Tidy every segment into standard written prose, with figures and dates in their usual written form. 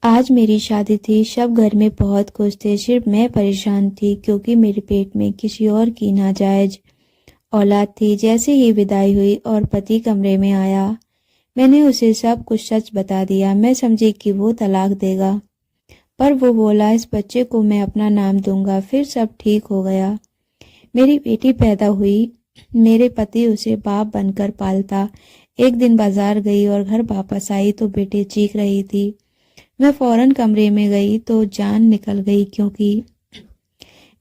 आज मेरी शादी थी। सब घर में बहुत खुश थे, सिर्फ मैं परेशान थी क्योंकि मेरे पेट में किसी और की नाजायज औलाद थी। जैसे ही विदाई हुई और पति कमरे में आया, मैंने उसे सब कुछ सच बता दिया। मैं समझी कि वो तलाक देगा, पर वो बोला इस बच्चे को मैं अपना नाम दूंगा, फिर सब ठीक हो गया। मेरी बेटी पैदा हुई। मेरे पति उसे बाप बनकर पालता। एक दिन बाजार गई और घर वापस आई तो बेटी चीख रही थी। मैं फौरन कमरे में गई तो जान निकल गई, क्योंकि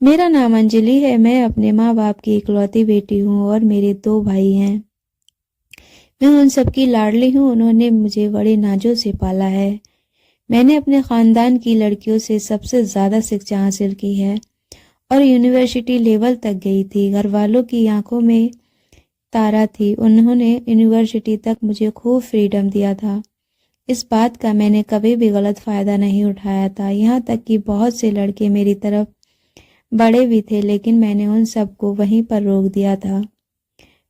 मेरा नाम अंजलि है। मैं अपने माँ बाप की इकलौती बेटी हूँ और मेरे 2 भाई हैं। मैं उन सबकी लाडली हूँ। उन्होंने मुझे बड़े नाजों से पाला है। मैंने अपने खानदान की लड़कियों से सबसे ज्यादा शिक्षा हासिल की है और यूनिवर्सिटी लेवल तक गई थी। घर वालों की आंखों में तारा थी। उन्होंने यूनिवर्सिटी तक मुझे खूब फ्रीडम दिया था। इस बात का मैंने कभी भी गलत फायदा नहीं उठाया था। यहाँ तक कि बहुत से लड़के मेरी तरफ बड़े भी थे, लेकिन मैंने उन सबको वहीं पर रोक दिया था।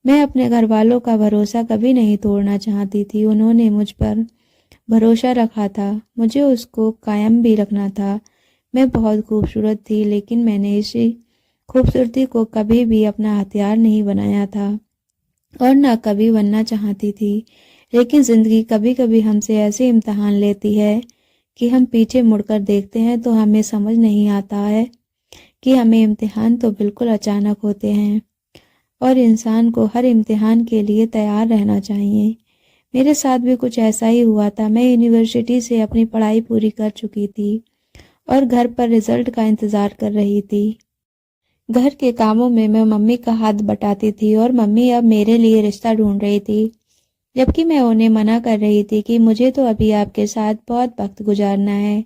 मैं अपने घर वालों का भरोसा कभी नहीं तोड़ना चाहती थी। उन्होंने मुझ पर भरोसा रखा था, मुझे उसको कायम भी रखना था। मैं बहुत खूबसूरत थी, लेकिन मैंने इसी खूबसूरती को कभी भी अपना हथियार नहीं बनाया था और ना कभी बनना चाहती थी। लेकिन जिंदगी कभी कभी हमसे ऐसे इम्तिहान लेती है कि हम पीछे मुड़कर देखते हैं तो हमें समझ नहीं आता है कि हमें इम्तिहान तो बिल्कुल अचानक होते हैं और इंसान को हर इम्तिहान के लिए तैयार रहना चाहिए। मेरे साथ भी कुछ ऐसा ही हुआ था। मैं यूनिवर्सिटी से अपनी पढ़ाई पूरी कर चुकी थी और घर पर रिजल्ट का इंतजार कर रही थी। घर के कामों में मैं मम्मी का हाथ बटाती थी और मम्मी अब मेरे लिए रिश्ता ढूंढ रही थी, जबकि मैं उन्हें मना कर रही थी कि मुझे तो अभी आपके साथ बहुत वक्त गुजारना है,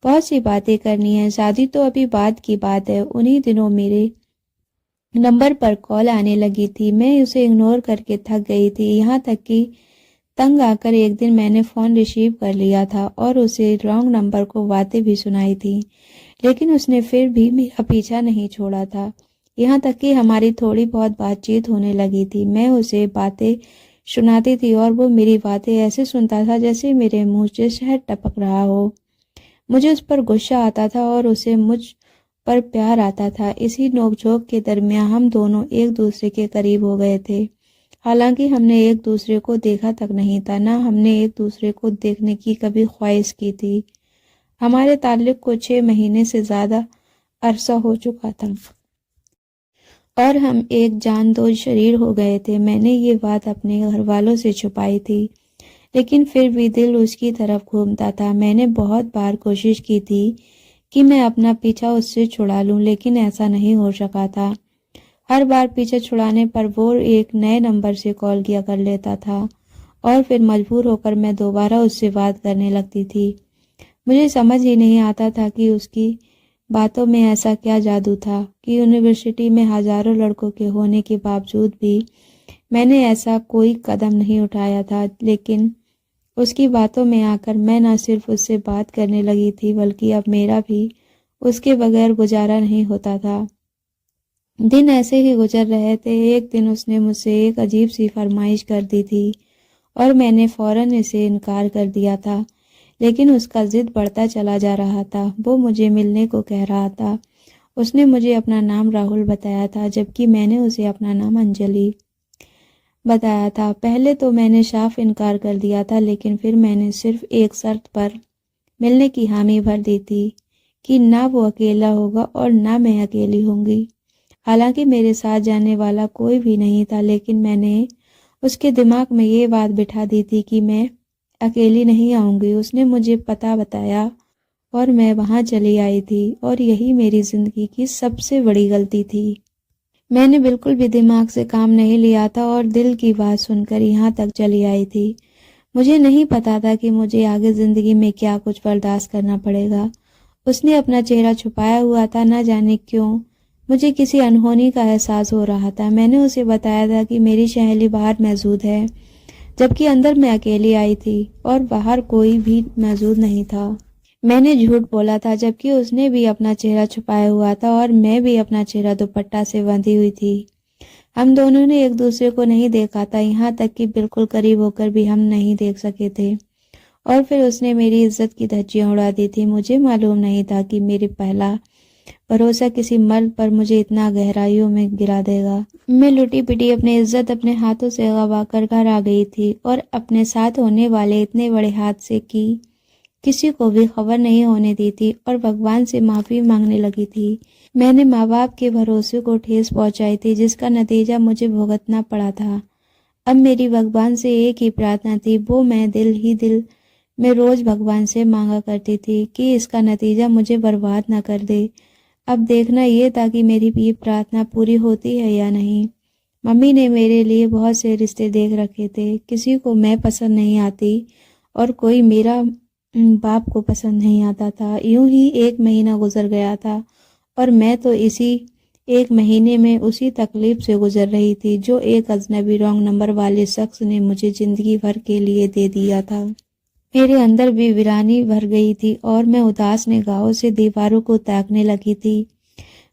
बहुत सी बातें करनी है, शादी तो अभी बाद की बात है। उन्हीं दिनों मेरे नंबर पर कॉल आने लगी थी। मैं उसे इग्नोर करके थक गई थी, यहाँ तक कि तंग आकर एक दिन मैंने फ़ोन रिसीव कर लिया था और उसे रॉन्ग नंबर को बातें भी सुनाई थी, लेकिन उसने फिर भी मेरा पीछा नहीं छोड़ा था। यहाँ तक कि हमारी थोड़ी बहुत बातचीत होने लगी थी। मैं उसे बातें सुनाती थी और वो मेरी बातें ऐसे सुनता था जैसे मेरे मुंह से शहद टपक रहा हो। मुझे उस पर गुस्सा आता था और उसे मुझ पर प्यार आता था। इसी नोकझोंक के दरमियान हम दोनों एक दूसरे के करीब हो गए थे। हालांकि हमने एक दूसरे को देखा तक नहीं था, ना हमने एक दूसरे को देखने की कभी ख्वाहिश की थी। हमारे ताल्लुक को 6 महीने से ज्यादा अरसा हो चुका था और हम एक जान दो शरीर हो गए थे। मैंने ये बात अपने घर वालों से छुपाई थी, लेकिन फिर भी दिल उसकी तरफ घूमता था। मैंने बहुत बार कोशिश की थी कि मैं अपना पीछा उससे छुड़ा लूं, लेकिन ऐसा नहीं हो सका था। हर बार पीछे छुड़ाने पर वो एक नए नंबर से कॉल किया कर लेता था और फिर मजबूर होकर मैं दोबारा उससे बात करने लगती थी। मुझे समझ ही नहीं आता था कि उसकी बातों में ऐसा क्या जादू था कि यूनिवर्सिटी में हजारों लड़कों के होने के बावजूद भी मैंने ऐसा कोई कदम नहीं उठाया था। लेकिन उसकी बातों में आकर मैं न सिर्फ उससे बात करने लगी थी, बल्कि अब मेरा भी उसके बगैर गुजारा नहीं होता था। दिन ऐसे ही गुजर रहे थे। एक दिन उसने मुझसे एक अजीब सी फरमाइश कर दी थी और मैंने फौरन इसे इनकार कर दिया था, लेकिन उसका जिद बढ़ता चला जा रहा था। वो मुझे मिलने को कह रहा था। उसने मुझे अपना नाम राहुल बताया था, जबकि मैंने उसे अपना नाम अंजलि बताया था। पहले तो मैंने साफ इनकार कर दिया था, लेकिन फिर मैंने सिर्फ एक शर्त पर मिलने की हामी भर दी थी कि ना वो अकेला होगा और ना मैं अकेली होंगी। हालांकि मेरे साथ जाने वाला कोई भी नहीं था, लेकिन मैंने उसके दिमाग में ये बात बिठा दी थी कि मैं अकेली नहीं आऊंगी। उसने मुझे पता बताया और मैं वहां चली आई थी और यही मेरी जिंदगी की सबसे बड़ी गलती थी। मैंने बिल्कुल भी दिमाग से काम नहीं लिया था और दिल की बात सुनकर यहाँ तक चली आई थी। मुझे नहीं पता था कि मुझे आगे जिंदगी में क्या कुछ बर्दाश्त करना पड़ेगा। उसने अपना चेहरा छुपाया हुआ था, ना जाने क्यों मुझे किसी अनहोनी का एहसास हो रहा था। मैंने उसे बताया था कि मेरी सहेली बाहर मौजूद है, जबकि अंदर मैं अकेली आई थी और बाहर कोई भी मौजूद नहीं था। मैंने झूठ बोला था, जबकि उसने भी अपना चेहरा छुपाया हुआ था और मैं भी अपना चेहरा दुपट्टा से बंधी हुई थी। हम दोनों ने एक दूसरे को नहीं देखा था, यहाँ तक कि बिल्कुल करीब होकर भी हम नहीं देख सके थे। और फिर उसने मेरी इज्जत की धज्जियां उड़ा दी थी। मुझे मालूम नहीं था कि मेरे पहला भरोसा किसी मर्द पर मुझे इतना गहराइयों में गिरा देगा। मैं लुटी पिटी अपनी इज्जत अपने हाथों से गवा कर घर आ गई थी और अपने साथ होने वाले इतने बड़े हादसे की किसी को भी खबर नहीं होने दी थी और भगवान से माफ़ी मांगने लगी थी। मैंने माँ बाप के भरोसे को ठेस पहुंचाई थी, जिसका नतीजा मुझे भुगतना पड़ा था। अब मेरी भगवान से एक ही प्रार्थना थी, वो मैं दिल ही दिल में रोज भगवान से मांगा करती थी कि इसका नतीजा मुझे बर्बाद न कर दे। अब देखना ये था कि मेरी ये प्रार्थना पूरी होती है या नहीं। मम्मी ने मेरे लिए बहुत से रिश्ते देख रखे थे, किसी को मैं पसंद नहीं आती और कोई मेरा बाप को पसंद नहीं आता था। यूं ही 1 महीना गुजर गया था और मैं तो इसी 1 महीने में उसी तकलीफ से गुजर रही थी जो एक अजनबी रॉन्ग नंबर वाले शख्स ने मुझे जिंदगी भर के लिए दे दिया था। मेरे अंदर भी वीरानी भर गई थी और मैं उदास निगाहों से दीवारों को ताकने लगी थी।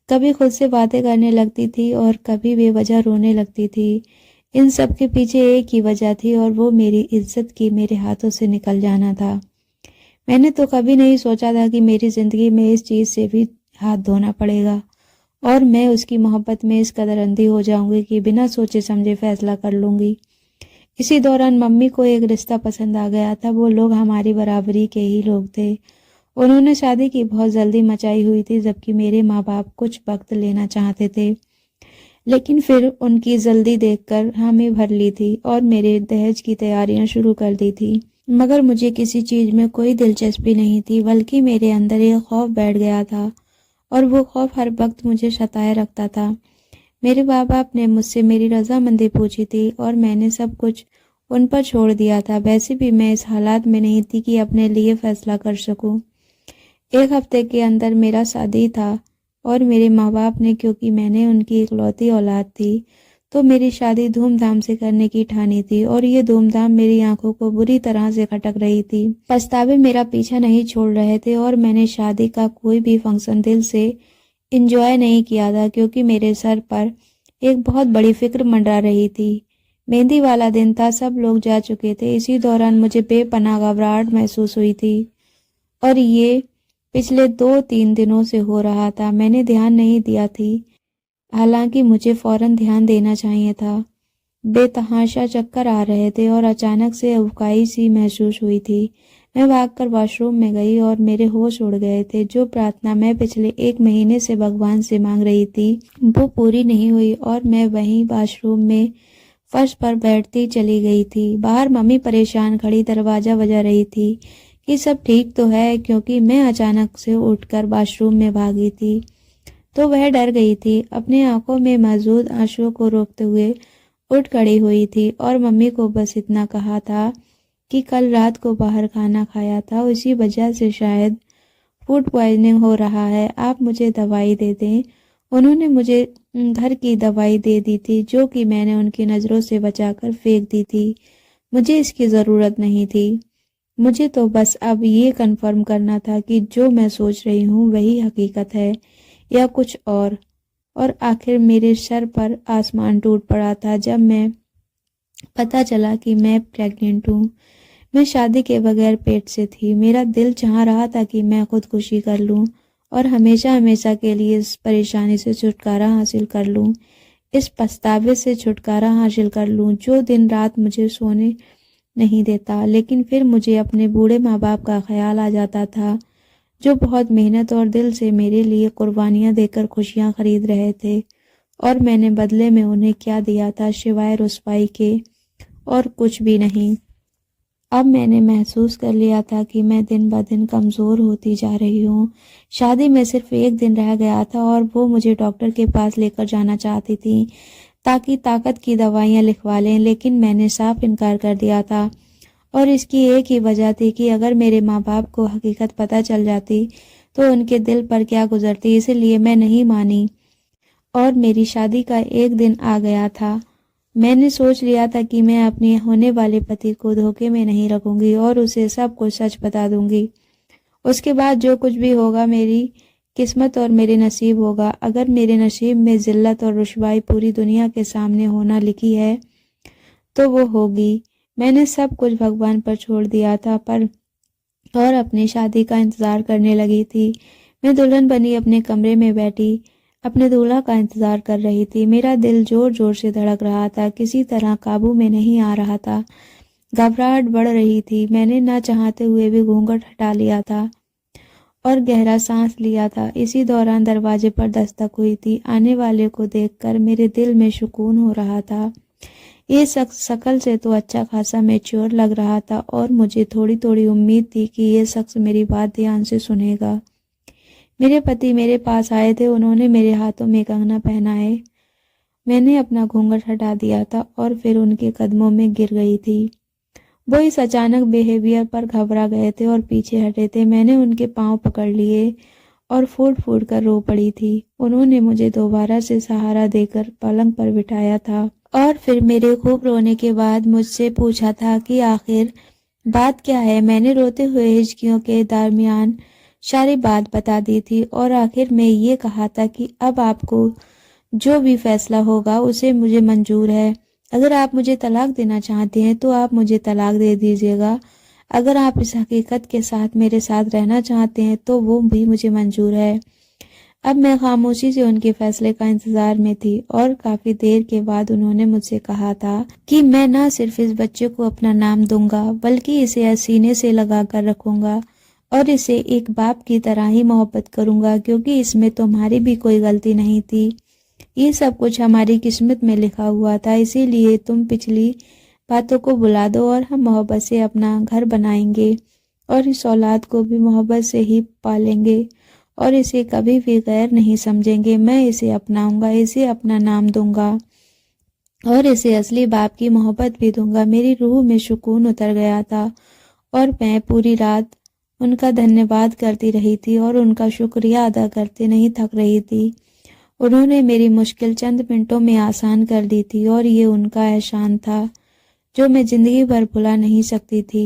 कभी खुद से बातें करने लगती थी और कभी बेवजह रोने लगती थी। इन सब के पीछे एक ही वजह थी और वो मेरी इज्जत की मेरे हाथों से निकल जाना था। मैंने तो कभी नहीं सोचा था कि मेरी जिंदगी में इस चीज से भी हाथ धोना पड़ेगा और मैं उसकी मोहब्बत में इस कदर अंधी हो जाऊंगी कि बिना सोचे समझे फैसला कर लूंगी। इसी दौरान मम्मी को एक रिश्ता पसंद आ गया था। वो लोग हमारी बराबरी के ही लोग थे। उन्होंने शादी की बहुत जल्दी मचाई हुई थी, जबकि मेरे माँ बाप कुछ वक्त लेना चाहते थे, लेकिन फिर उनकी जल्दी देखकर हामी भर ली थी और मेरे दहेज की तैयारियां शुरू कर दी थी। मगर मुझे किसी चीज में कोई दिलचस्पी नहीं थी, बल्कि मेरे अंदर एक खौफ बैठ गया था और वो खौफ हर वक्त मुझे सताए रखता था। मेरे माँ बाप ने मुझसे मेरी रजामंदी पूछी थी और मैंने सब कुछ उन पर छोड़ दिया था। वैसे भी मैं इस हालात में नहीं थी कि अपने लिए फैसला कर सकूं। 1 हफ्ते के अंदर मेरा शादी था और मेरे माँ बाप ने, क्योंकि मैंने उनकी इकलौती औलाद थी, तो मेरी शादी धूमधाम से करने की ठानी थी और ये धूमधाम मेरी आंखों को बुरी तरह से खटक रही थी। पछतावे मेरा पीछा नहीं छोड़ रहे थे और मैंने शादी का कोई भी फंक्शन दिल से एंजॉय नहीं किया था, क्योंकि मेरे सर पर एक बहुत बड़ी फिक्र मंडरा रही थी। मेहंदी वाला दिन था, सब लोग जा चुके थे। इसी दौरान मुझे बेपनाह घबराहट महसूस हुई थी और ये पिछले 2-3 दिनों से हो रहा था। मैंने ध्यान नहीं दिया थी, हालांकि मुझे फौरन ध्यान देना चाहिए था। बेतहाशा चक्कर आ रहे थे और अचानक से उबकाई सी महसूस हुई थी। मैं भागकर वॉशरूम में गई और मेरे होश उड़ गए थे। जो प्रार्थना मैं पिछले 1 महीने से भगवान से मांग रही थी, वो पूरी नहीं हुई और मैं वहीं वॉशरूम में फर्श पर बैठती चली गई थी। बाहर मम्मी परेशान खड़ी दरवाजा बजा रही थी कि सब ठीक तो है, क्योंकि मैं अचानक से उठकर वॉशरूम में भागी थी तो वह डर गई थी। अपने आंखों में मौजूद आंसुओं को रोकते हुए उठ खड़ी हुई थी और मम्मी को बस इतना कहा था कि कल रात को बाहर खाना खाया था, उसी वजह से शायद फूड पॉइजनिंग हो रहा है, आप मुझे दवाई दे दें। उन्होंने मुझे घर की दवाई दे दी थी, जो कि मैंने उनकी नज़रों से बचाकर फेंक दी थी। मुझे इसकी ज़रूरत नहीं थी। मुझे तो बस अब ये कंफर्म करना था कि जो मैं सोच रही हूँ वही हकीकत है या कुछ और आखिर मेरे सर पर आसमान टूट पड़ा था जब मैं पता चला कि मैं प्रेग्नेंट हूँ। मैं शादी के बगैर पेट से थी। मेरा दिल चाह रहा था कि मैं खुदकुशी कर लूं और हमेशा हमेशा के लिए इस परेशानी से छुटकारा हासिल कर लूं, इस पछतावे से छुटकारा हासिल कर लूं जो दिन रात मुझे सोने नहीं देता। लेकिन फिर मुझे अपने बूढ़े माँ बाप का ख्याल आ जाता था, जो बहुत मेहनत और दिल से मेरे लिए कुर्बानियाँ देकर खुशियाँ खरीद रहे थे, और मैंने बदले में उन्हें क्या दिया था सिवाय रुसवाई के और कुछ भी नहीं। अब मैंने महसूस कर लिया था कि मैं दिन ब दिन कमज़ोर होती जा रही हूँ। शादी में सिर्फ 1 दिन रह गया था और वो मुझे डॉक्टर के पास लेकर जाना चाहती थी ताकि ताकत की दवाइयाँ लिखवा लें, लेकिन मैंने साफ इनकार कर दिया था और इसकी एक ही वजह थी कि अगर मेरे माँ बाप को हकीकत पता चल जाती तो उनके दिल पर क्या गुजरती। इसलिए मैं नहीं मानी और मेरी शादी का 1 दिन आ गया था। मैंने सोच लिया था कि मैं अपने होने वाले पति को धोखे में नहीं रखूंगी और उसे सब कुछ सच बता दूंगी। उसके बाद जो कुछ भी होगा मेरी किस्मत और मेरे नसीब होगा। अगर मेरे नसीब में जिल्लत और रुसवाई पूरी दुनिया के सामने होना लिखी है तो वो होगी। मैंने सब कुछ भगवान पर छोड़ दिया था और अपनी शादी का इंतज़ार करने लगी थी। मैं दुल्हन बनी अपने कमरे में बैठी अपने दूल्हा का इंतज़ार कर रही थी। मेरा दिल ज़ोर ज़ोर से धड़क रहा था, किसी तरह काबू में नहीं आ रहा था। घबराहट बढ़ रही थी। मैंने ना चाहते हुए भी घूंघट हटा लिया था और गहरा सांस लिया था। इसी दौरान दरवाजे पर दस्तक हुई थी। आने वाले को देखकर मेरे दिल में सुकून हो रहा था। ये शख्स शकल से तो अच्छा खासा मैच्योर लग रहा था और मुझे थोड़ी थोड़ी उम्मीद थी कि ये शख्स मेरी बात ध्यान से सुनेगा। मेरे पति मेरे पास आए थे। उन्होंने मेरे हाथों में कंगना पहनाए। मैंने अपना घूंघट हटा दिया था और फिर उनके कदमों में गिर गई थी। वो इस अचानक बिहेवियर पर घबरा गए थे और पीछे हटे थे। मैंने उनके पांव पकड़ लिए और फूट फूट कर रो पड़ी थी। उन्होंने मुझे दोबारा से सहारा देकर पलंग पर बिठाया था और फिर मेरे खूब रोने के बाद मुझसे पूछा था कि आखिर बात क्या है। मैंने रोते हुए हिचकियों के दरमियान सारी बात बता दी थी और आखिर में ये कहा था कि अब आपको जो भी फैसला होगा उसे मुझे मंजूर है। अगर आप मुझे तलाक देना चाहते हैं तो आप मुझे तलाक दे दीजिएगा। अगर आप इस हकीकत के साथ मेरे साथ रहना चाहते हैं तो वो भी मुझे मंजूर है। अब मैं खामोशी से उनके फैसले का इंतजार में थी और काफी देर के बाद उन्होंने मुझसे कहा था कि मैं ना सिर्फ इस बच्चे को अपना नाम दूंगा बल्कि इसे सीने से लगा कर रखूंगा और इसे एक बाप की तरह ही मोहब्बत करूंगा, क्योंकि इसमें तुम्हारी भी कोई गलती नहीं थी। ये सब कुछ हमारी किस्मत में लिखा हुआ था। इसीलिए तुम पिछली बातों को भुला दो और हम मोहब्बत से अपना घर बनाएंगे और इस औलाद को भी मोहब्बत से ही पालेंगे और इसे कभी भी गैर नहीं समझेंगे। मैं इसे अपनाऊंगा, इसे अपना नाम दूंगा और इसे असली बाप की मोहब्बत भी दूंगा। मेरी रूह में सुकून उतर गया था और मैं पूरी रात उनका धन्यवाद करती रही थी और उनका शुक्रिया अदा करते नहीं थक रही थी। उन्होंने मेरी मुश्किल चंद मिनटों में आसान कर दी थी और ये उनका एहसान था जो मैं जिंदगी भर भुला नहीं सकती थी।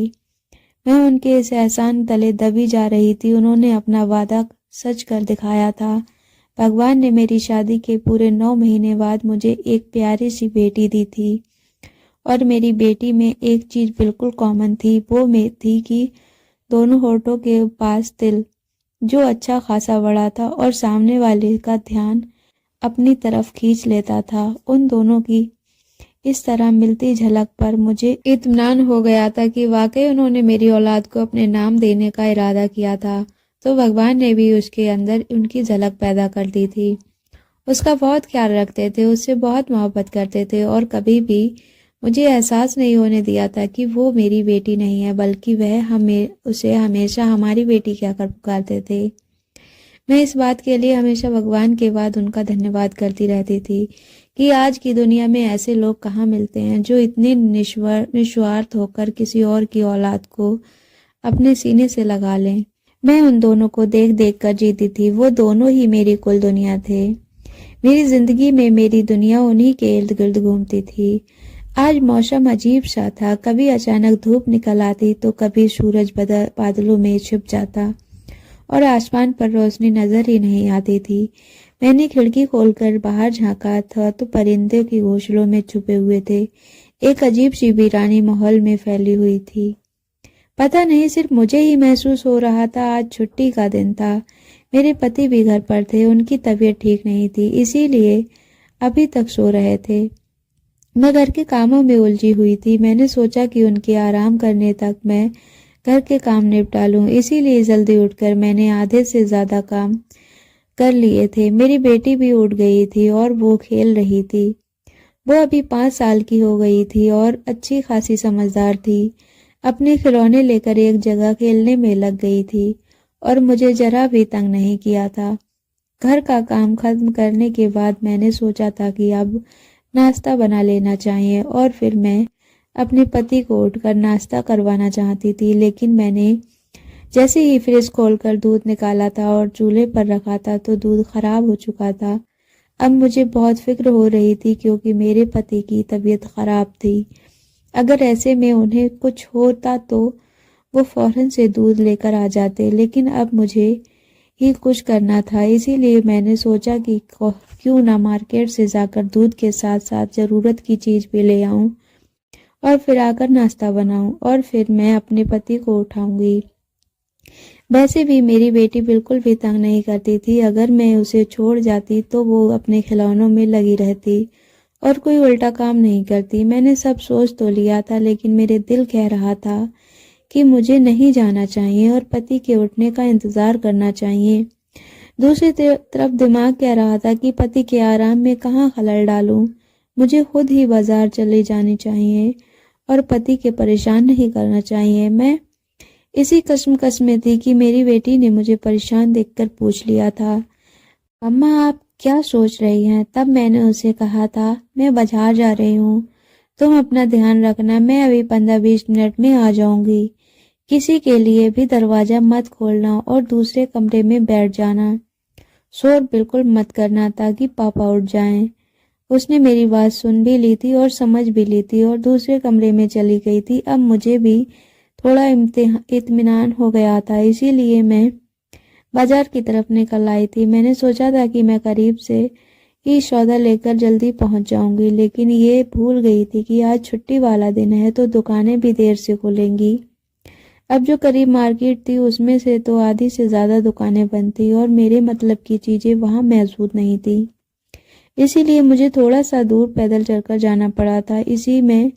मैं उनके इस एहसान तले दबी जा रही थी। उन्होंने अपना वादा सच कर दिखाया था। भगवान ने मेरी शादी के पूरे 9 महीने बाद मुझे एक प्यारी सी बेटी दी थी और मेरी बेटी में एक चीज बिल्कुल कॉमन थी। वो में थी कि दोनों होठों के पास तिल जो अच्छा खासा बड़ा था और सामने वाले का ध्यान अपनी तरफ खींच लेता था। उन दोनों की इस तरह मिलती झलक पर मुझे इत्मीनान हो गया था कि वाकई उन्होंने मेरी औलाद को अपने नाम देने का इरादा किया था, तो भगवान ने भी उसके अंदर उनकी झलक पैदा कर दी थी। उसका बहुत ख्याल रखते थे, उससे बहुत मोहब्बत करते थे और कभी भी मुझे एहसास नहीं होने दिया था कि वो मेरी बेटी नहीं है, बल्कि वह उसे हमेशा हमारी बेटी कहकर पुकारते थे। मैं इस बात के लिए हमेशा भगवान के बाद उनका धन्यवाद करती रहती थी कि आज की दुनिया में ऐसे लोग कहाँ मिलते हैं जो इतने निस्वार्थ होकर किसी और की औलाद को अपने सीने से लगा लें। मैं उन दोनों को देख देख कर जीती थी। वो दोनों ही मेरी कुल दुनिया थे। मेरी जिंदगी में मेरी दुनिया उन्हीं के इर्द गिर्द घूमती थी। आज मौसम अजीब सा था। कभी अचानक धूप निकल आती तो कभी सूरज बादलों में छिप जाता और आसमान पर रोशनी नजर ही नहीं आती थी। मैंने खिड़की खोलकर बाहर झांका था तो परिंदे की घोंसलों में छुपे हुए थे। एक अजीब सी वीरानी माहौल में फैली हुई थी। पता नहीं सिर्फ मुझे ही महसूस हो रहा था। आज छुट्टी का दिन था। मेरे पति भी घर पर थे। उनकी तबीयत ठीक नहीं थी, इसीलिए अभी तक सो रहे थे। मैं घर के कामों में उलझी हुई थी। मैंने सोचा कि उनके आराम करने तक मैं घर के काम निपटा लूं, इसीलिए जल्दी उठकर मैंने आधे से ज्यादा काम कर लिए थे। मेरी बेटी भी उठ गई थी और वो खेल रही थी। वो अभी 5 साल की हो गई थी और अच्छी खासी समझदार थी। अपने खिलौने लेकर एक जगह खेलने में लग गई थी और मुझे जरा भी तंग नहीं किया था। घर का काम खत्म करने के बाद मैंने सोचा था कि अब नाश्ता बना लेना चाहिए और फिर मैं अपने पति को उठकर नाश्ता करवाना चाहती थी, लेकिन मैंने जैसे ही फ्रिज खोलकर दूध निकाला था और चूल्हे पर रखा था तो दूध खराब हो चुका था। अब मुझे बहुत फिक्र हो रही थी क्योंकि मेरे पति की तबीयत खराब थी। अगर ऐसे में उन्हें कुछ होता तो वो फौरन से दूध लेकर आ जाते, लेकिन अब मुझे ही कुछ करना था। इसीलिए मैंने सोचा कि क्यों ना मार्केट से जाकर दूध के साथ साथ जरूरत की चीज भी ले आऊं और फिर आकर नाश्ता बनाऊं और फिर मैं अपने पति को उठाऊंगी। वैसे भी मेरी बेटी बिल्कुल भी तंग नहीं करती थी। अगर मैं उसे छोड़ जाती तो वो अपने खिलौनों में लगी रहती और कोई उल्टा काम नहीं करती। मैंने सब सोच तो लिया था, लेकिन मेरे दिल कह रहा था कि मुझे नहीं जाना चाहिए और पति के उठने का इंतजार करना चाहिए। दूसरी तरफ दिमाग कह रहा था कि पति के आराम में कहाँ खलल डालूं। मुझे खुद ही बाजार चले जानी चाहिए और पति के परेशान नहीं करना चाहिए। मैं इसी कश्मकश में थी कि मेरी बेटी ने मुझे परेशान देखकर पूछ लिया था, अम्मा आप क्या सोच रही हैं? तब मैंने उसे कहा था, मैं बाजार जा रही हूँ, तुम अपना ध्यान रखना, मैं अभी 15-20 मिनट में आ जाऊंगी। किसी के लिए भी दरवाजा मत खोलना और दूसरे कमरे में बैठ जाना। शोर बिल्कुल मत करना ताकि पापा उठ जाएं। उसने मेरी बात सुन भी ली थी और समझ भी ली थी और दूसरे कमरे में चली गई थी। अब मुझे भी थोड़ा इत्मीनान हो गया था, इसीलिए मैं बाजार की तरफ निकल आई थी। मैंने सोचा था कि मैं करीब से ही सौदा लेकर जल्दी पहुंच जाऊंगी, लेकिन ये भूल गई थी कि आज छुट्टी वाला दिन है तो दुकानें भी देर से खुलेंगी। अब जो करीब मार्केट थी उसमें से तो आधी से ज्यादा दुकानें बंद थी और मेरे मतलब की चीजें वहां मौजूद नहीं थी। इसीलिए मुझे थोड़ा सा दूर पैदल चलकर जाना पड़ा था। इसी में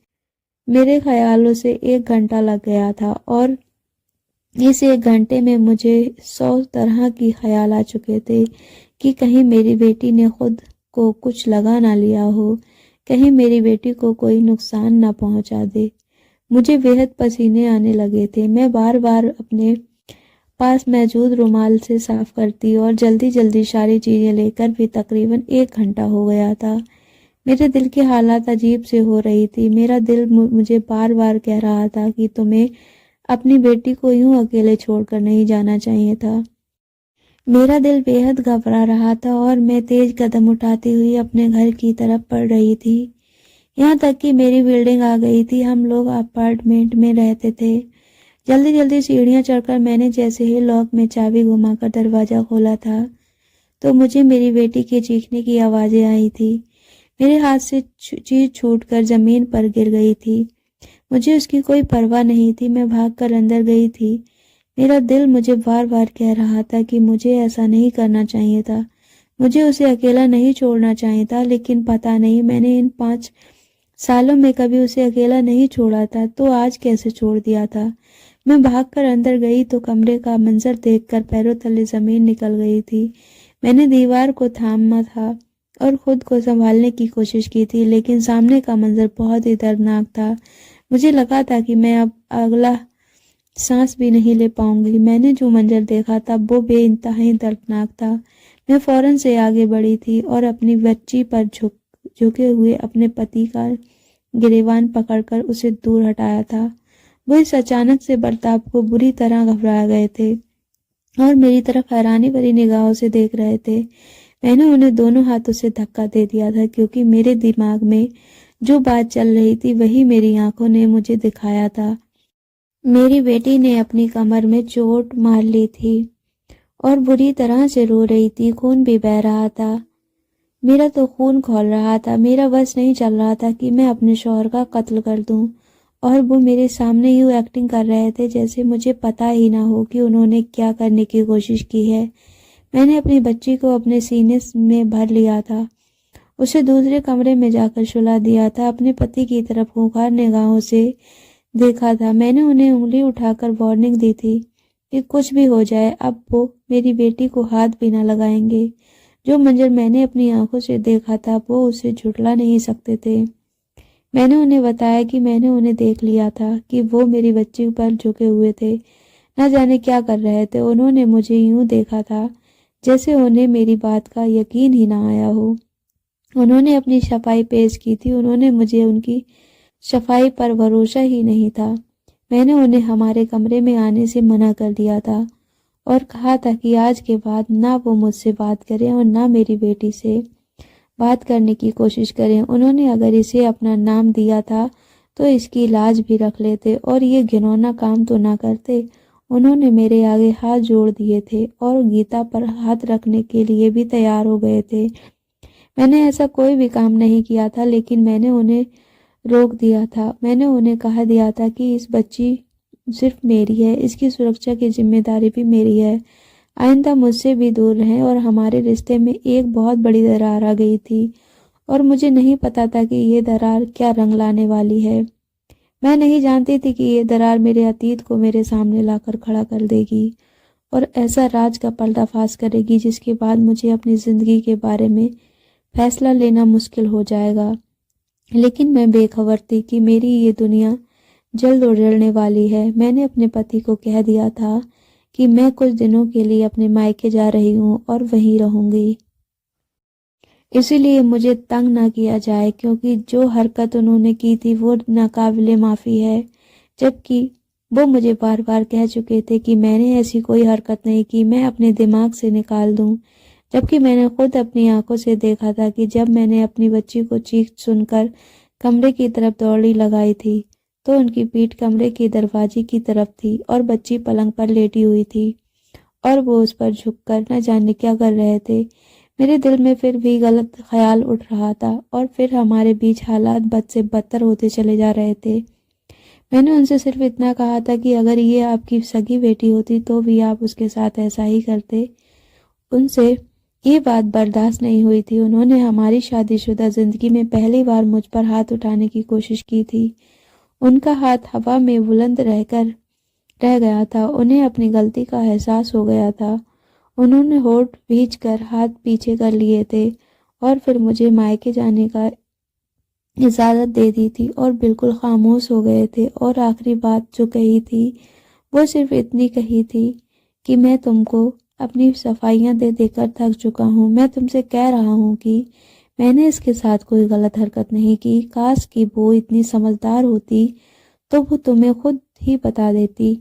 मेरे ख्यालों से 1 घंटा लग गया था और इस 1 घंटे में मुझे 100 तरह की ख्याल आ चुके थे कि कहीं मेरी बेटी ने खुद को कुछ लगा ना लिया हो, कहीं मेरी बेटी को कोई नुकसान ना पहुंचा दे। मुझे बेहद पसीने आने लगे थे। मैं बार बार अपने पास मौजूद रुमाल से साफ करती और जल्दी जल्दी सारी चीजें लेकर भी तकरीबन 1 घंटा हो गया था। मेरे दिल की हालत अजीब से हो रही थी। मेरा दिल मुझे बार बार कह रहा था कि तुम्हें अपनी बेटी को यूं अकेले छोड़कर नहीं जाना चाहिए था। मेरा दिल बेहद घबरा रहा था और मैं तेज कदम उठाती हुई अपने घर की तरफ बढ़ रही थी। यहाँ तक कि मेरी बिल्डिंग आ गई थी। हम लोग अपार्टमेंट में रहते थे। जल्दी जल्दी सीढ़ियां चढ़कर मैंने जैसे ही लॉक में चाबी घुमाकर दरवाजा खोला था तो मुझे मेरी बेटी के चीखने की आवाजें आई थी। मेरे हाथ से चीज छूटकर जमीन पर गिर गई थी। मुझे उसकी कोई परवाह नहीं थी। मैं भागकर अंदर गई थी। मेरा दिल मुझे बार बार कह रहा था कि मुझे ऐसा नहीं करना चाहिए था, मुझे उसे अकेला नहीं छोड़ना चाहिए था, लेकिन पता नहीं मैंने इन 5 सालों में कभी उसे अकेला नहीं छोड़ा था, तो आज कैसे छोड़ दिया था। मैं भागकर अंदर गई तो कमरे का मंजर देखकर पैरों तले जमीन निकल गई थी। मैंने दीवार को थामा था और खुद को संभालने की कोशिश की थी, लेकिन सामने का मंजर बहुत ही दर्दनाक था। मुझे लगा था कि मैं अब अगला सांस भी नहीं ले पाऊंगी। मैंने जो मंजर देखा था वो बेइंतहा दर्दनाक था। मैं फौरन से आगे बढ़ी थी और अपनी बच्ची पर झुके हुए अपने पति का गिरेबान पकड़कर उसे दूर हटाया था। वो इस अचानक से बर्ताव को बुरी तरह घबरा गए थे और मेरी तरफ हैरानी भरी निगाहों से देख रहे थे। मैंने उन्हें दोनों हाथों से धक्का दे दिया था, क्योंकि मेरे दिमाग में जो बात चल रही थी वही मेरी आंखों ने मुझे दिखाया था। मेरी बेटी ने अपनी कमर में चोट मार ली थी और बुरी तरह से रो रही थी। खून भी बह रहा था। मेरा तो खून खौल रहा था। मेरा बस नहीं चल रहा था कि मैं अपने शौहर का कत्ल कर दूं, और वो मेरे सामने यूं एक्टिंग कर रहे थे जैसे मुझे पता ही ना हो कि उन्होंने क्या करने की कोशिश की है। मैंने अपनी बच्ची को अपने सीने में भर लिया था, उसे दूसरे कमरे में जाकर सुला दिया था, अपने पति की तरफ खूंखार निगाहों से देखा था। मैंने उन्हें उंगली उठाकर वार्निंग दी थी कि कुछ भी हो जाए अब वो मेरी बेटी को हाथ भी ना लगाएंगे। जो मंजर मैंने अपनी आंखों से देखा था वो उसे झुठला नहीं सकते थे। मैंने उन्हें बताया कि मैंने उन्हें देख लिया था कि वो मेरी बच्ची पर झुके हुए थे, न जाने क्या कर रहे थे। उन्होंने मुझे यूं देखा था जैसे उन्हें मेरी बात का यकीन ही ना आया हो। उन्होंने अपनी सफाई पेश की थी। उन्होंने मुझे उनकी सफाई पर भरोसा ही नहीं था। मैंने उन्हें हमारे कमरे में आने से मना कर दिया था और कहा था कि आज के बाद ना वो मुझसे बात करें और ना मेरी बेटी से बात करने की कोशिश करें। उन्होंने अगर इसे अपना नाम दिया था तो इसकी लाज भी रख लेते और ये घिनौना काम तो ना करते। उन्होंने मेरे आगे हाथ जोड़ दिए थे और गीता पर हाथ रखने के लिए भी तैयार हो गए थे। मैंने ऐसा कोई भी काम नहीं किया था, लेकिन मैंने उन्हें रोक दिया था। मैंने उन्हें कह दिया था कि इस बच्ची सिर्फ मेरी है, इसकी सुरक्षा की जिम्मेदारी भी मेरी है। आइंदा मुझसे भी दूर रहें। और हमारे रिश्ते में एक बहुत बड़ी दरार आ गई थी और मुझे नहीं पता था कि ये दरार क्या रंग लाने वाली है। मैं नहीं जानती थी कि ये दरार मेरे अतीत को मेरे सामने लाकर खड़ा कर देगी और ऐसा राज का पर्दाफाश करेगी जिसके बाद मुझे अपनी ज़िंदगी के बारे में फैसला लेना मुश्किल हो जाएगा। लेकिन मैं बेखबर थी कि मेरी ये दुनिया जल्द उजड़ने वाली है। मैंने अपने पति को कह दिया था कि मैं कुछ दिनों के लिए अपने मायके जा रही हूँ और वहीं रहूँगी। इसीलिए मुझे तंग ना किया जाए, क्योंकि जो हरकत उन्होंने की थी वो नाकाबिले माफ़ी है। जबकि वो मुझे बार बार कह चुके थे कि मैंने ऐसी कोई हरकत नहीं की, मैं अपने दिमाग से निकाल दूं। जबकि मैंने खुद अपनी आंखों से देखा था कि जब मैंने अपनी बच्ची को चीख सुनकर कमरे की तरफ दौड़ी लगाई थी तो उनकी पीठ कमरे के दरवाजे की तरफ थी और बच्ची पलंग पर लेटी हुई थी और वो उस पर झुककर न जाने क्या कर रहे थे। मेरे दिल में फिर भी गलत ख्याल उठ रहा था और फिर हमारे बीच हालात बद से बदतर होते चले जा रहे थे। मैंने उनसे सिर्फ इतना कहा था कि अगर ये आपकी सगी बेटी होती तो भी आप उसके साथ ऐसा ही करते। उनसे ये बात बर्दाश्त नहीं हुई थी। उन्होंने हमारी शादीशुदा जिंदगी में पहली बार मुझ पर हाथ उठाने की कोशिश की थी। उनका हाथ हवा में बुलंद रह गया था। उन्हें अपनी गलती का एहसास हो गया था। उन्होंने होठ भींचकर हाथ पीछे कर लिए थे और फिर मुझे मायके जाने का इजाज़त दे दी थी और बिल्कुल खामोश हो गए थे। और आखिरी बात जो कही थी वो सिर्फ इतनी कही थी कि मैं तुमको अपनी सफाइयाँ दे देकर थक चुका हूँ। मैं तुमसे कह रहा हूँ कि मैंने इसके साथ कोई गलत हरकत नहीं की। काश कि वो इतनी समझदार होती तो वो तुम्हें खुद ही बता देती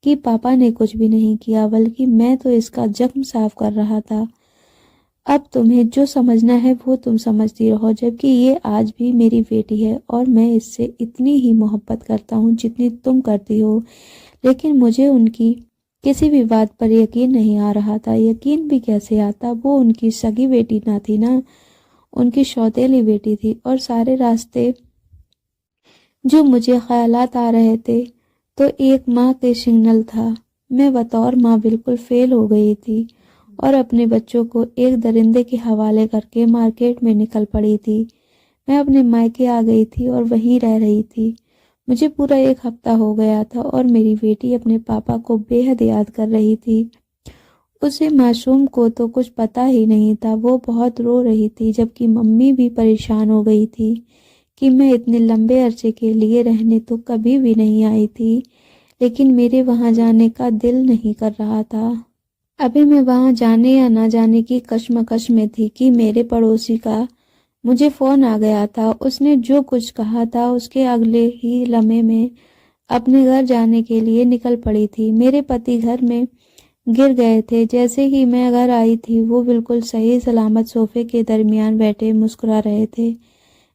कि पापा ने कुछ भी नहीं किया, बल्कि मैं तो इसका जख्म साफ कर रहा था। अब तुम्हें जो समझना है वो तुम समझती रहो, जबकि ये आज भी मेरी बेटी है और मैं इससे इतनी ही मोहब्बत करता हूँ जितनी तुम करती हो। लेकिन मुझे उनकी किसी भी बात पर यकीन नहीं आ रहा था। यकीन भी कैसे आता, वो उनकी सगी बेटी ना थी ना, उनकी सौतेली बेटी थी। और सारे रास्ते जो मुझे ख्यालात आ रहे थे तो एक माँ के सिग्नल था। मैं बतौर माँ बिल्कुल फेल हो गई थी और अपने बच्चों को एक दरिंदे के हवाले करके मार्केट में निकल पड़ी थी। मैं अपने मायके आ गई थी और वहीं रह रही थी। मुझे पूरा 1 हफ्ता हो गया था और मेरी बेटी अपने पापा को बेहद याद कर रही थी। उसे मासूम को तो कुछ पता ही नहीं था। वो बहुत रो रही थी, जबकि मम्मी भी परेशान हो गई थी कि मैं इतने लंबे अरसे के लिए रहने तो कभी भी नहीं आई थी, लेकिन मेरे वहाँ जाने का दिल नहीं कर रहा था। अभी मैं वहाँ जाने या ना जाने की कश्मकश में थी कि मेरे पड़ोसी का मुझे फ़ोन आ गया था। उसने जो कुछ कहा था उसके अगले ही लम्हे में अपने घर जाने के लिए निकल पड़ी थी। मेरे पति घर में गिर गए थे। जैसे ही मैं घर आई थी वो बिल्कुल सही सलामत सोफे के दरमियान बैठे मुस्कुरा रहे थे,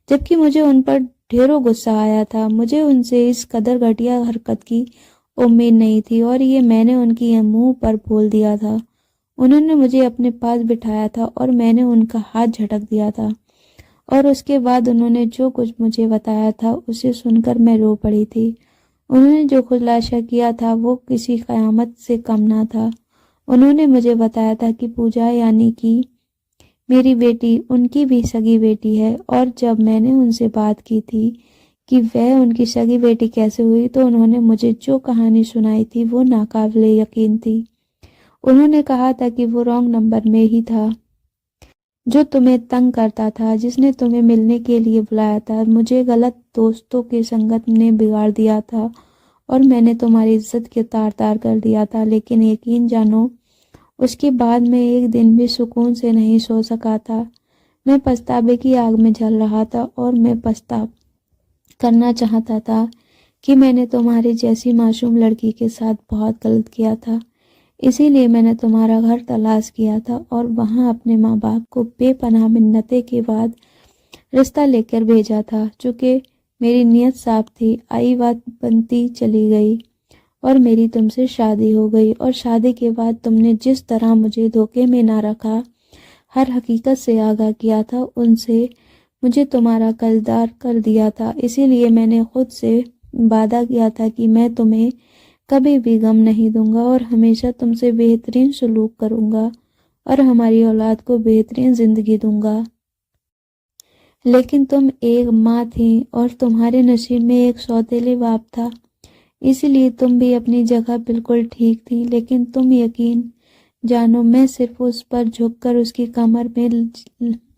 जबकि मुझे उन पर ढेरों गुस्सा आया था। मुझे उनसे इस कदर घटिया हरकत की उम्मीद नहीं थी और ये मैंने उनकी मुंह पर बोल दिया था। उन्होंने मुझे अपने पास बिठाया था और मैंने उनका हाथ झटक दिया था और उसके बाद उन्होंने जो कुछ मुझे बताया था उसे सुनकर मैं रो पड़ी थी। उन्होंने जो खुलासा किया था वो किसी क़यामत से कम ना था। उन्होंने मुझे बताया था कि पूजा यानी कि मेरी बेटी उनकी भी सगी बेटी है। और जब मैंने उनसे बात की थी कि वह उनकी सगी बेटी कैसे हुई तो उन्होंने मुझे जो कहानी सुनाई थी वो नाकाबिले यकीन थी। उन्होंने कहा था कि वो रॉन्ग नंबर में ही था जो तुम्हें तंग करता था, जिसने तुम्हें मिलने के लिए बुलाया था। मुझे गलत दोस्तों की संगत ने बिगाड़ दिया था और मैंने तुम्हारी इज्जत के तार तार कर दिया था। लेकिन यकीन जानो उसके बाद मैं एक दिन भी सुकून से नहीं सो सका था। मैं पछतावे की आग में जल रहा था और मैं पछतावा करना चाहता था कि मैंने तुम्हारी जैसी मासूम लड़की के साथ बहुत गलत किया था। इसीलिए मैंने तुम्हारा घर तलाश किया था और वहां अपने माँ बाप को बेपनाह मिन्नतें के बाद रिश्ता लेकर भेजा था। चूँकि मेरी नीयत साफ थी, आई बात बनती चली गई और मेरी तुमसे शादी हो गई। और शादी के बाद तुमने जिस तरह मुझे धोखे में ना रखा, हर हकीकत से आगाह किया था, उनसे मुझे तुम्हारा कर्जदार कर दिया था, इसीलिए मैंने खुद से वादा किया था कि मैं तुम्हें कभी भी गम नहीं दूंगा और हमेशा तुमसे बेहतरीन सलूक करूंगा और हमारी औलाद को बेहतरीन जिंदगी दूंगा। लेकिन तुम एक माँ थी और तुम्हारे नसीब में एक सौतेले बाप था, इसीलिए तुम भी अपनी जगह बिल्कुल ठीक थी। लेकिन तुम यकीन जानो, मैं सिर्फ उस पर झुककर उसकी कमर में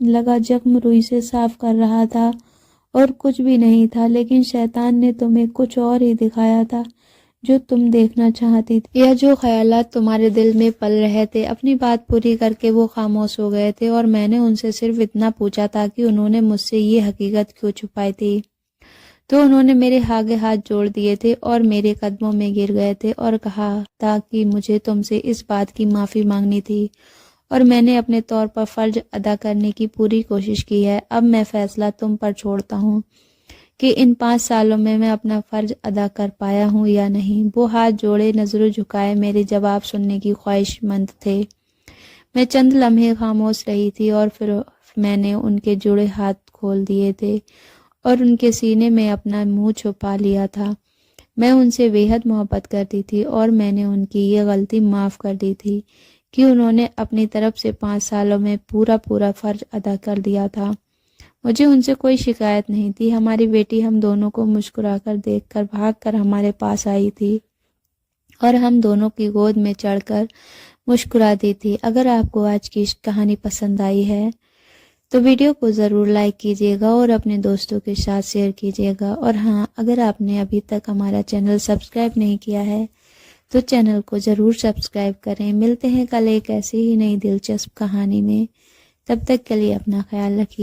लगा जख्म रुई से साफ कर रहा था और कुछ भी नहीं था। लेकिन शैतान ने तुम्हें कुछ और ही दिखाया था जो तुम देखना चाहती थी, या जो ख्यालात तुम्हारे दिल में पल रहे थे। अपनी बात पूरी करके वो खामोश हो गए थे और मैंने उनसे सिर्फ इतना पूछा था कि उन्होंने मुझसे ये हकीकत क्यों छुपाई थी। तो उन्होंने मेरे आगे हाथ जोड़ दिए थे और मेरे कदमों में गिर गए थे और कहा था कि मुझे तुमसे इस बात की माफ़ी मांगनी थी और मैंने अपने तौर पर फ़र्ज अदा करने की पूरी कोशिश की है। अब मैं फ़ैसला तुम पर छोड़ता हूँ कि इन 5 सालों में मैं अपना फ़र्ज अदा कर पाया हूँ या नहीं। वो हाथ जोड़े, नज़रों झुकाए मेरे जवाब सुनने की ख्वाहिशमंद थे। मैं चंद लम्हे खामोश रही थी और फिर मैंने उनके जुड़े हाथ खोल दिए थे और उनके सीने में अपना मुंह छुपा लिया था। मैं उनसे बेहद मोहब्बत करती थी और मैंने उनकी ये गलती माफ़ कर दी थी कि उन्होंने अपनी तरफ से 5 सालों में पूरा फ़र्ज अदा कर दिया था। मुझे उनसे कोई शिकायत नहीं थी। हमारी बेटी हम दोनों को मुस्कुराकर देखकर भागकर हमारे पास आई थी और हम दोनों की गोद में चढ़कर मुस्कुराती थी। अगर आपको आज की कहानी पसंद आई है तो वीडियो को ज़रूर लाइक कीजिएगा और अपने दोस्तों के साथ शेयर कीजिएगा। और हाँ, अगर आपने अभी तक हमारा चैनल सब्सक्राइब नहीं किया है तो चैनल को ज़रूर सब्सक्राइब करें। मिलते हैं कल एक ऐसी ही नई दिलचस्प कहानी में। तब तक के लिए अपना ख्याल रखिए।